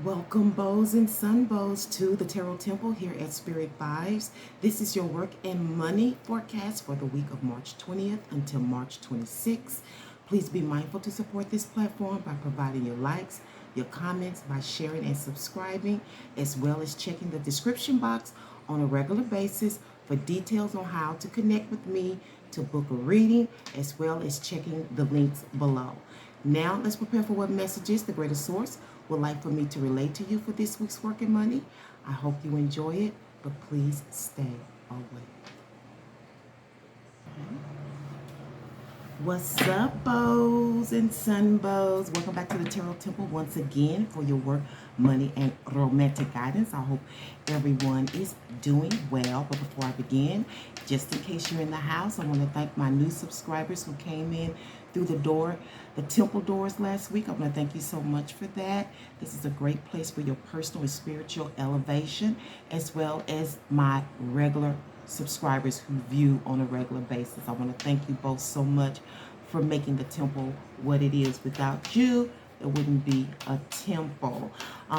Welcome, bows and sun bows, to the Tarot Temple here at Spearit Vibes. This is your work and money forecast for the week of March 20th until March 26th. Please be mindful to support this platform by providing your likes, your comments, by sharing and subscribing, as well as checking the description box on a regular basis for details on how to connect with me to book a reading, as well as checking the links below. Now, let's prepare for what messages the greater source would like for me to relate to you for this week's work and money. I hope you enjoy it, but please stay away. What's up, bows and sun bows? Welcome back to the Tarot Temple once again for your work, money, and romantic guidance. I hope everyone is doing well. But before I begin, just in case you're in the house, I want to thank my new subscribers who came in through the temple doors last week. I want to thank you so much for that. This is a great place for your personal and spiritual elevation, as well as my regular subscribers who view on a regular basis. I want to thank you both so much for making the temple what it is. Without you, there wouldn't be a temple.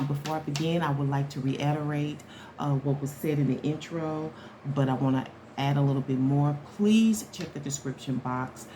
Before I begin, I would like to reiterate what was said in the intro, but I want to add a little bit more. Please check the description box.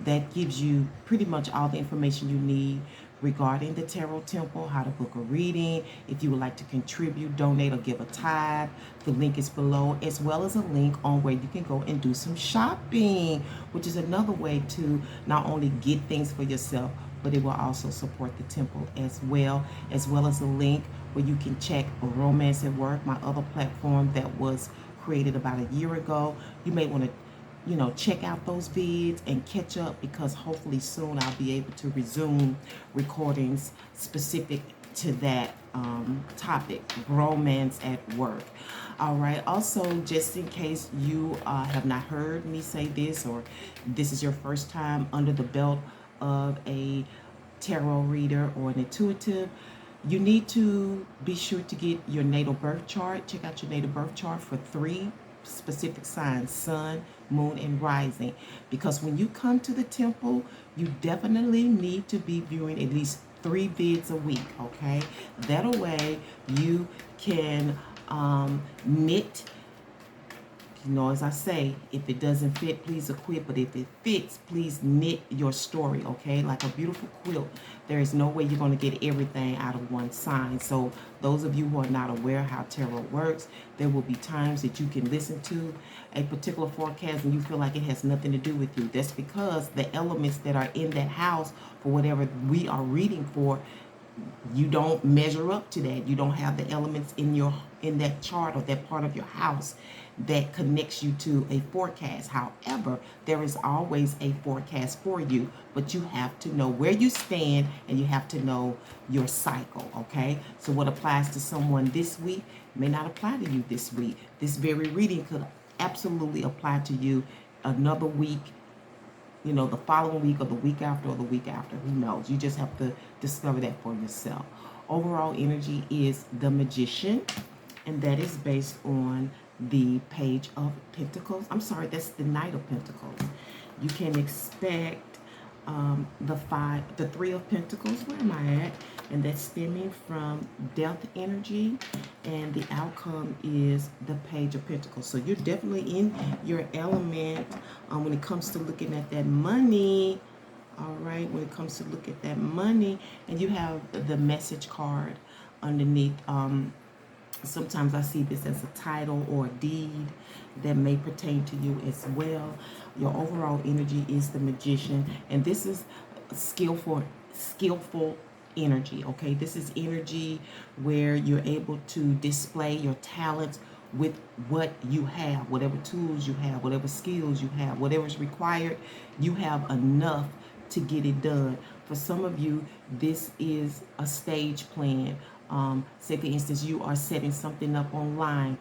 That gives you pretty much all the information you need regarding the Tarot Temple, how to book a reading, if you would like to contribute, donate, or give a tithe. The link is below, as well as a link on where you can go and do some shopping, which is another way to not only get things for yourself, but it will also support the temple as well as a link where you can check Romance at Work, my other platform that was created about a year ago. You may want to check out those vids and catch up, because hopefully soon I'll be able to resume recordings specific to that topic, romance at work. All right. Also, just in case you have not heard me say this, or this is your first time under the belt of a tarot reader or an intuitive, you need to be sure to get your natal birth chart. Check out your natal birth chart for 3 specific signs: sun, moon, and rising. Because when you come to the temple, you definitely need to be viewing at least 3 vids a week, okay? That way you can knit. As I say, if it doesn't fit, please acquit. But if it fits, please knit your story, okay? Like a beautiful quilt. There is no way you're going to get everything out of one sign. So those of you who are not aware how tarot works, there will be times that you can listen to a particular forecast and you feel like it has nothing to do with you. That's because the elements that are in that house for whatever we are reading for, you don't measure up to that. You don't have the elements in that chart or that part of your house that connects you to a forecast. However, there is always a forecast for you, but you have to know where you stand and you have to know your cycle, okay? So what applies to someone this week may not apply to you this week. This very reading could absolutely apply to you another week, the following week, or the week after, or the week after. Who knows? You just have to discover that for yourself. Overall energy is the Magician, and that is based on the Page of Pentacles. I'm sorry, that's the Knight of Pentacles. You can expect the 3 of Pentacles. Where am I at? And that's stemming from death energy, and the outcome is the Page of Pentacles. So you're definitely in your element when it comes to looking at that money. All right, when it comes to look at that money, and you have the message card underneath. Sometimes I see this as a title or a deed that may pertain to you as well. Your overall energy is the Magician, and this is skillful energy, okay? This is energy where you're able to display your talents with what you have, whatever tools you have, whatever skills you have, whatever is required, you have enough to get it done. For some of you, this is a stage plan. Say for instance, you are setting something up online.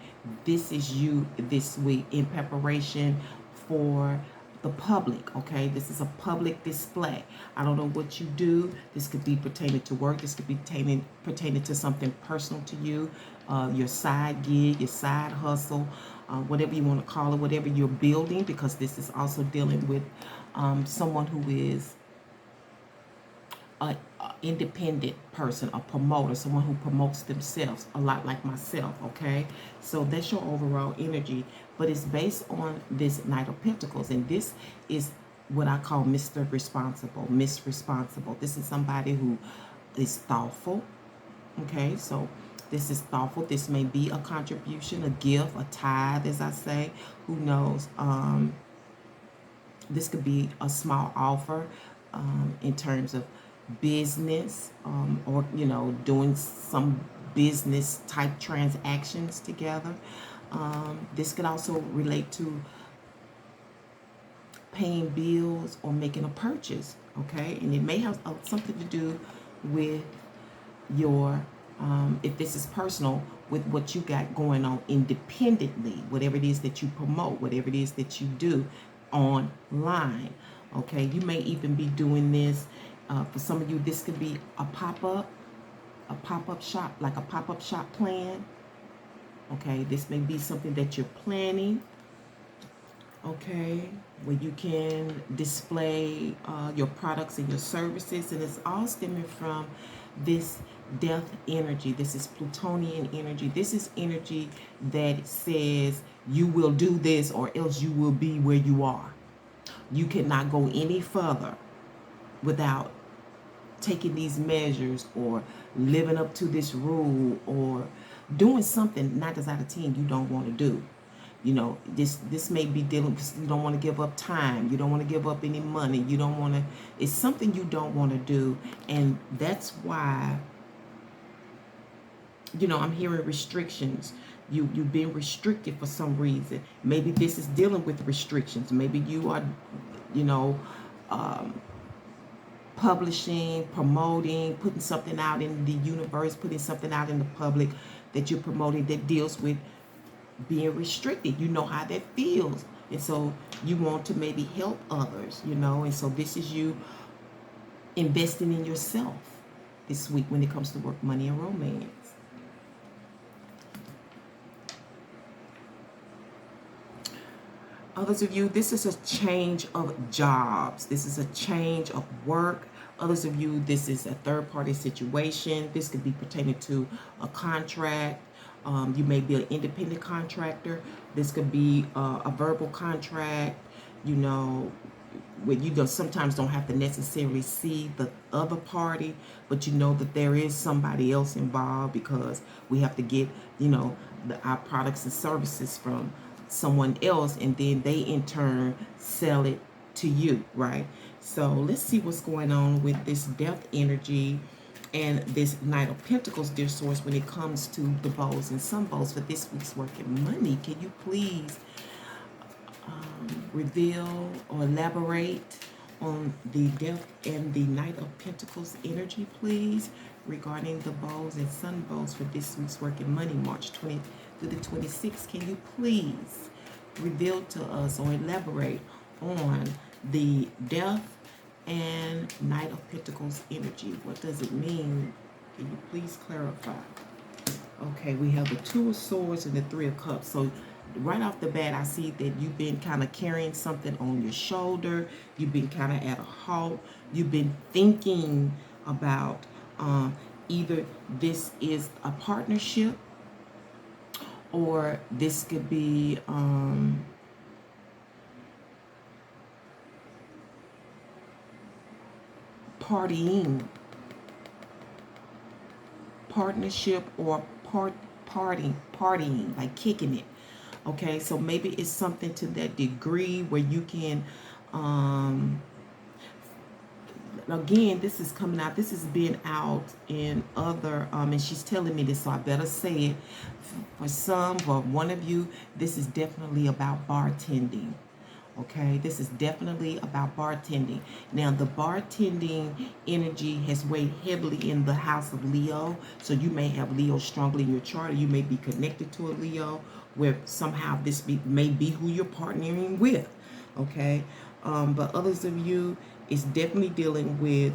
This is you this week in preparation for the public, okay? This is a public display. I don't know what you do. This could be pertaining to work. This could be pertaining to something personal to you, your side gig, your side hustle. whatever you want to call it, whatever you're building, because this is also dealing with someone who is an independent person, a promoter, someone who promotes themselves, a lot like myself, okay? So that's your overall energy, but it's based on this Knight of Pentacles, and this is what I call Mr. Responsible, Miss Responsible. This is somebody who is thoughtful, okay? So this is thoughtful. This may be a contribution, a gift, a tithe, as I say, who knows. This could be a small offer in terms of business, or, you know, doing some business type transactions together. This could also relate to paying bills or making a purchase, okay? And it may have something to do with your, if this is personal, with what you got going on independently, whatever it is that you promote, whatever it is that you do online, okay? You may even be doing this, for some of you, this could be a pop-up shop, like a pop-up shop plan, okay? This may be something that you're planning, okay, where you can display your products and your services, and it's all stemming from this death energy. This is Plutonian energy. This is energy that says you will do this or else you will be where you are. You cannot go any further without taking these measures or living up to this rule or doing something 9 times out of 10 you don't want to do. You know, this may be dealing with, you don't want to give up time, you don't want to give up any money, you don't want to, it's something you don't want to do. And that's why, you know, I'm hearing restrictions. You've been restricted for some reason. Maybe this is dealing with restrictions. Maybe you are, you know, publishing, promoting, putting something out in the universe, putting something out in the public that you're promoting that deals with being restricted. You know how that feels. And so you want to maybe help others, you know. And so this is you investing in yourself this week when it comes to work, money, and romance. Others of you, this is a change of jobs. This is a change of work. Others of you, this is a third-party situation. This could be pertaining to a contract. You may be an independent contractor. This could be a verbal contract, you know, where you sometimes don't have to necessarily see the other party, but you know that there is somebody else involved because we have to get, you know, our products and services from someone else, and then they in turn sell it to you, right? So let's see what's going on with this death energy and this Knight of Pentacles, dear source, when it comes to the bows and sun bows for this week's work and money. Can you please reveal or elaborate on the death and the Knight of Pentacles energy, please, regarding the bows and sun bows for this week's work and money, March 20th through the 26th. Can you please reveal to us or elaborate on the death and Knight of Pentacles energy? What does it mean? Can you please clarify? Okay, we have the Two of Swords and the Three of Cups. So right off the bat, I see that you've been kind of carrying something on your shoulder. You've been kind of at a halt. You've been thinking about either this is a partnership, or this could be partnership, or partying, like kicking it. Okay, so maybe it's something to that degree where you can again, this is coming out, this is being out in other and she's telling me this, so I better say it. For some, for one of you, this is definitely about bartending. Okay, this is definitely about bartending. Now, the bartending energy has weighed heavily in the house of Leo. So you may have Leo strongly in your chart, or you may be connected to a Leo, where somehow this may be who you're partnering with. Okay, but others of you, is definitely dealing with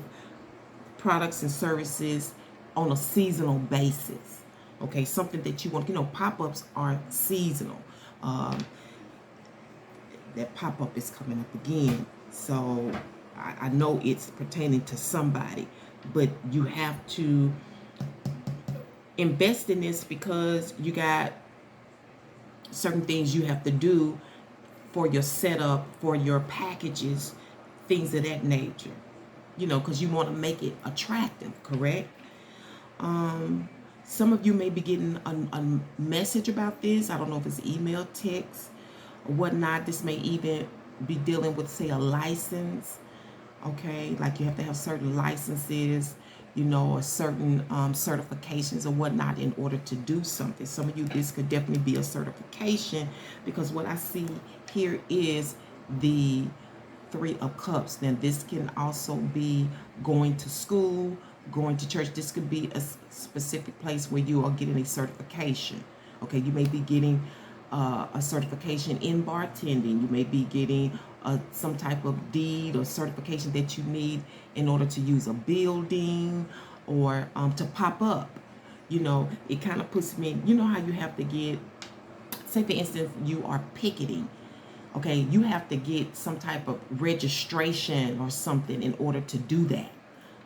products and services on a seasonal basis. Okay, something that you want, you know, pop-ups are seasonal. that pop-up is coming up again. So I know it's pertaining to somebody, but you have to invest in this because you got certain things you have to do for your setup, for your packages, things of that nature. You know, because you want to make it attractive, correct? Some of you may be getting a message about this. I don't know if it's email, text, or whatnot. This may even be dealing with, say, a license. Okay, like you have to have certain licenses, you know, or certain certifications or whatnot in order to do something. Some of you, this could definitely be a certification, because what I see here is the Three of Cups. Now this can also be going to school, going to church. This could be a specific place where you are getting a certification. Okay, you may be getting a certification in bartending. You may be getting some type of deed or certification that you need in order to use a building or to pop up. You know, it kind of puts me, you know how you have to get, say for instance, you are picketing. Okay, you have to get some type of registration or something in order to do that.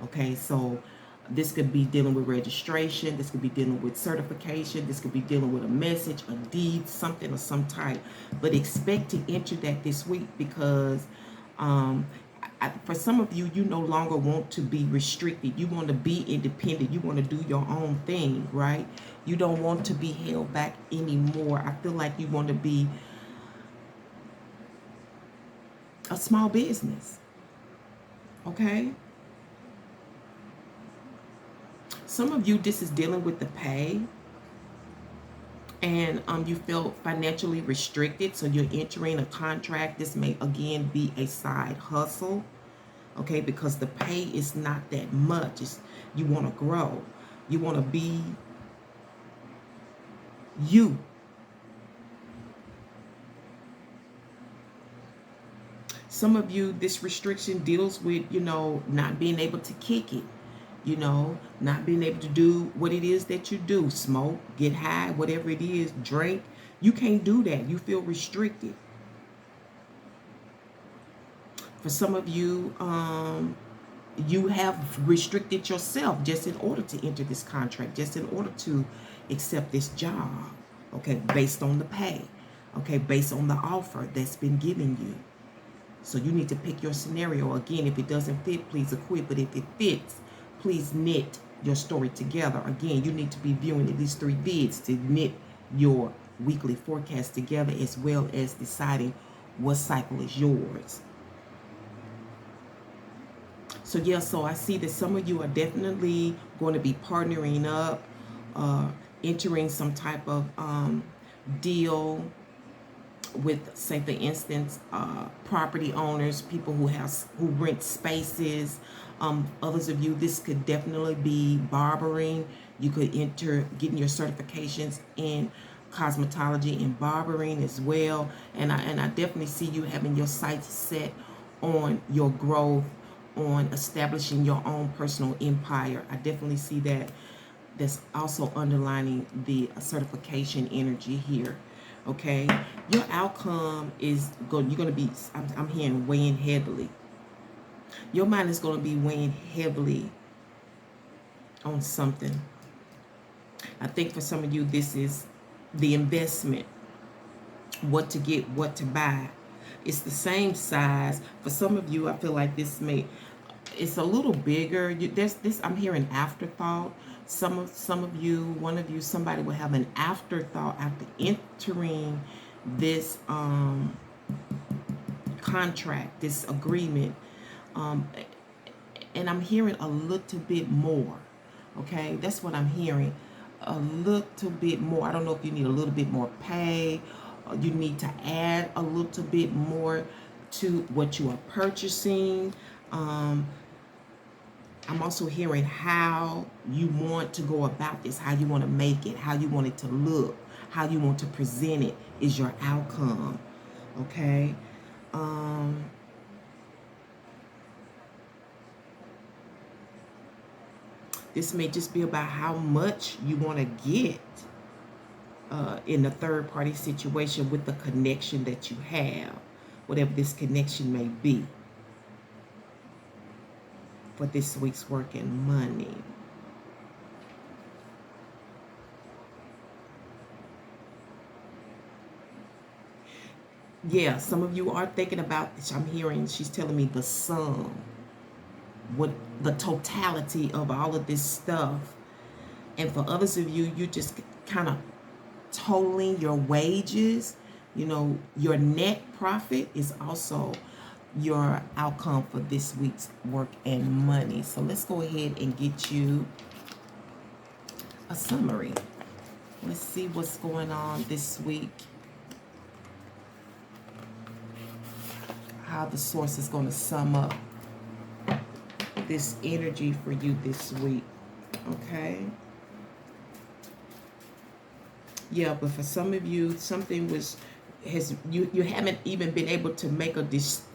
Okay, so this could be dealing with registration. This could be dealing with certification. This could be dealing with a message, a deed, something of some type. But expect to enter that this week, because for some of you, you no longer want to be restricted. You want to be independent. You want to do your own thing, right? You don't want to be held back anymore. I feel like you want to be a small business. Okay? Some of you, this is dealing with the pay, and you feel financially restricted, so you're entering a contract. This may again be a side hustle, okay, because the pay is not that much. You want to grow, you want to be you. Some of you, this restriction deals with, you know, not being able to kick it. You know, not being able to do what it is that you do. Smoke, get high, whatever it is, drink. You can't do that. You feel restricted. For some of you, you have restricted yourself just in order to enter this contract, just in order to accept this job, okay, based on the pay, okay, based on the offer that's been given you. So you need to pick your scenario. Again, if it doesn't fit, please acquit. But if it fits, please knit your story together. Again, you need to be viewing at least 3 vids to knit your weekly forecast together, as well as deciding what cycle is yours. So yeah, so I see that some of you are definitely going to be partnering up, entering some type of deal with, say for instance, property owners, people who rent spaces. Others of you, this could definitely be barbering. You could enter getting your certifications in cosmetology and barbering as well. And I definitely see you having your sights set on your growth, on establishing your own personal empire. I definitely see that. That's also underlining the certification energy here. Okay, your outcome is you're going to be, I'm hearing, weighing heavily. Your mind is going to be weighing heavily on something. I think for some of you, this is the investment. What to get, what to buy. It's the same size. For some of you, I feel like it's a little bigger. There's this, I'm hearing afterthought. Some of you, one of you, somebody will have an afterthought after entering this contract, this agreement, and I'm hearing a little bit more. Okay, that's what I'm hearing, a little bit more. I don't know if you need a little bit more pay, or you need to add a little bit more to what you are purchasing. I'm also hearing how you want to go about this, how you want to make it, how you want it to look, how you want to present it is your outcome. Okay? This may just be about how much you want to get. in the third party situation with the connection that you have, whatever this connection may be, for this week's work and money. Yeah, some of you are thinking about, I'm hearing, she's telling me the sum, what the totality of all of this stuff. And for others of you, you just kind of totaling your wages. You know, your net profit is also your outcome for this week's work and money. So let's go ahead and get you a summary. Let's see what's going on this week. How the source is going to sum up this energy for you this week. Okay. Yeah, but for some of you, something you haven't even been able to make a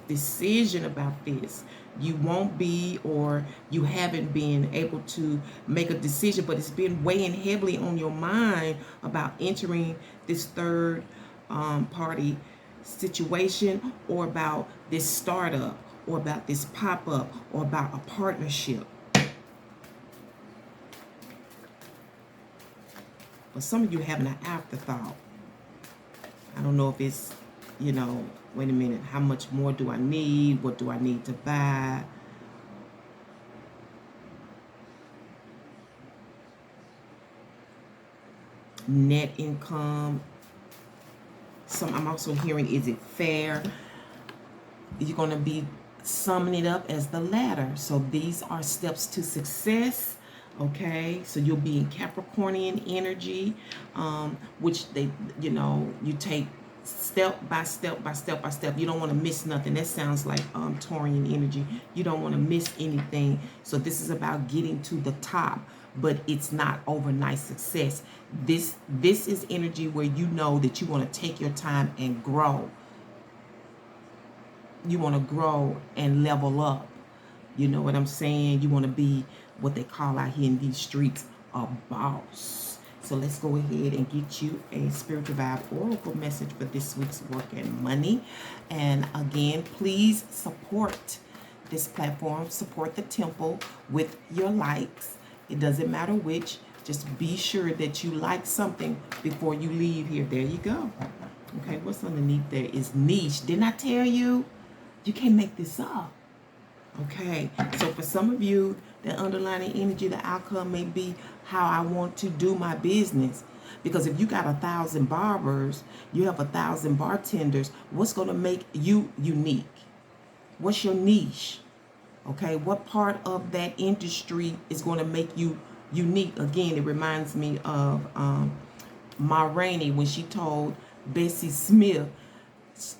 decision about this. You won't be, or you haven't been able to make a decision, but it's been weighing heavily on your mind about entering this third party situation, or about this startup, or about this pop-up, or about a partnership. But some of you having an afterthought. I don't know if it's, you know, wait a minute, how much more do I need? What do I need to buy? Net income. I'm also hearing, is it fair? You're going to be summing it up as the latter. So these are steps to success. Okay, so you'll be in Capricornian energy, which you take step by step by step by step. You don't want to miss nothing. That sounds like Taurian energy. You don't want to miss anything. So this is about getting to the top, but it's not overnight success. This is energy where you know that you want to take your time and grow. You want to grow and level up. You know what I'm saying? You want to be what they call out here in these streets a boss. So let's go ahead and get you a Spiritual Vibe Oracle message for this week's work and money. And again, please support this platform. Support the temple with your likes. It doesn't matter which. Just be sure that you like something before you leave here. There you go. Okay, what's underneath there is niche. Didn't I tell you? You can't make this up. Okay, so for some of you, the underlying energy, the outcome may be how I want to do my business. Because if you got 1,000 barbers, you have 1,000 bartenders, what's going to make you unique? What's your niche? Okay, what part of that industry is going to make you unique? Again, it reminds me of Ma Rainey when she told Bessie Smith,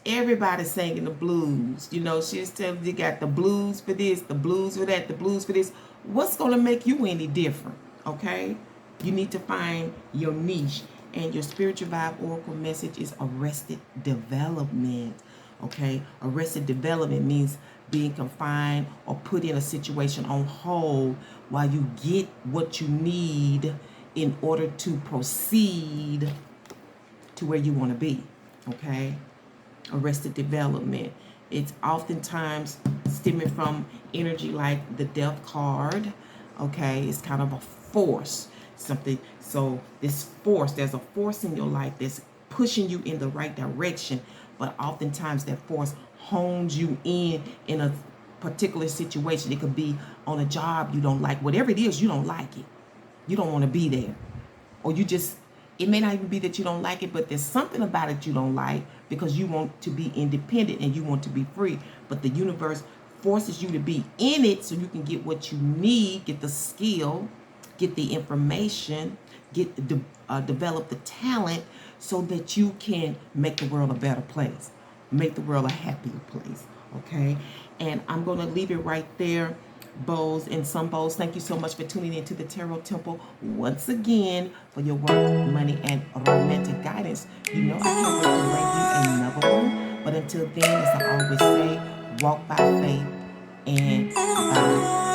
everybody singing the blues. You know, she's telling you got the blues for this, the blues for that, the blues for this. What's going to make you any different? Okay? You need to find your niche. And your Spiritual Vibe Oracle message is arrested development. Okay? Arrested development means being confined or put in a situation on hold while you get what you need in order to proceed to where you want to be. Okay? Arrested development. It's oftentimes stemming from energy like the Death card. Okay, it's kind of a force, something. So this force, there's a force in your life that's pushing you in the right direction, but oftentimes that force hones you in a particular situation. It could be on a job you don't like. Whatever it is, you don't like it. You don't want to be there, or you just. It may not even be that you don't like it, but there's something about it you don't like because you want to be independent and you want to be free. But the universe forces you to be in it so you can get what you need, get the skill, get the information, develop the talent so that you can make the world a better place, make the world a happier place. Okay? And I'm going to leave it right there. Bows and some bows, thank you so much for tuning into the Tarot Temple once again for your work, money, and romantic guidance. You know I can't wait to bring you another one. But until then, as I always say, walk by faith and by